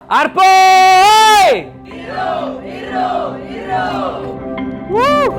Arpo! Hero! Hero! Hero! Woo!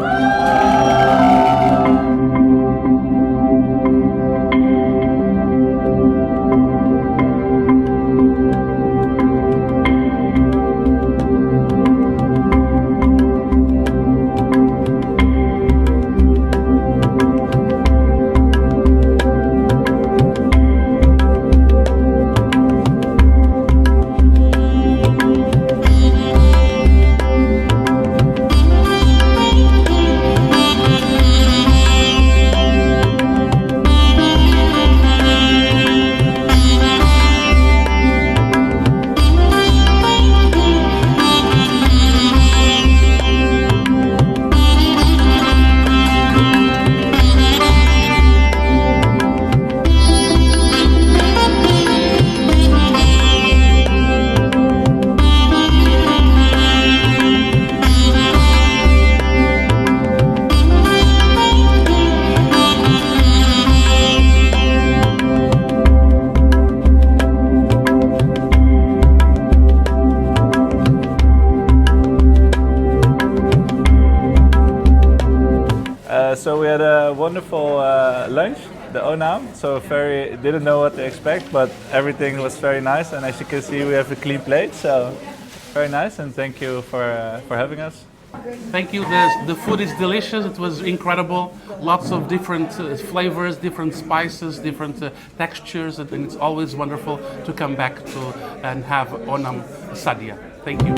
So we had a wonderful lunch, the Onam. So didn't know what to expect, but everything was very nice. And as you can see, we have a clean plate. So very nice, and thank you for having us. Thank you. The food is delicious. It was incredible. Lots of different flavors, different spices, different textures, and it's always wonderful to come back to and have Onam Sadhya. Thank you.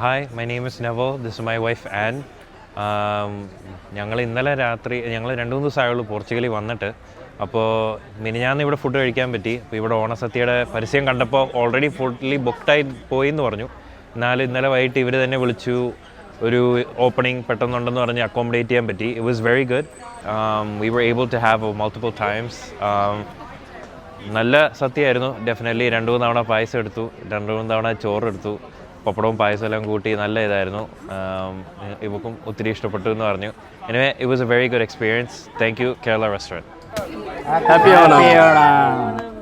Hi, my name is Neville. This is my wife Anne. ഞങ്ങൾ ഇന്നലെ രാത്രി ഞങ്ങൾ 2-3 ദിവസമായുള്ളൂ പോർച്ചുഗലിൽ വന്നിട്ട്. അപ്പോൾ മിനിഞ്ഞാന്ന് ഇവിടെ food കഴിക്കാൻ പറ്റി. അപ്പോൾ ഇവിടെ ഓണസദ്യയുടെ പരസ്യം കണ്ടപ്പോൾ ഓൾറെഡി ഫുള്ളി ബുക്ക്ഡായി പോയി എന്ന് പറഞ്ഞു. എന്നാലും ഇന്നലെ വൈകിട്ട് ഇവർ തന്നെ വിളിച്ചു, ഒരു ഓപ്പണിംഗ് പെട്ടെന്നുണ്ടെന്ന് പറഞ്ഞ് അക്കോമഡേറ്റ് ചെയ്യാൻ പറ്റി. It was very good. We were able to have multiple times. നല്ല സദ്യയായിരുന്നു. ഡെഫിനറ്റ്ലി 2-3 തവണ പായസം എടുത്തു, 2-3 തവണ ചോറെടുത്തു, പപ്പടവും പായസം എല്ലാം കൂട്ടി നല്ല ഇതായിരുന്നു. ഇവക്കും ഒത്തിരി ഇഷ്ടപ്പെട്ടു എന്ന് പറഞ്ഞു. Anyway it was A very good experience. Thank you Kerala restaurant. Happy Onam.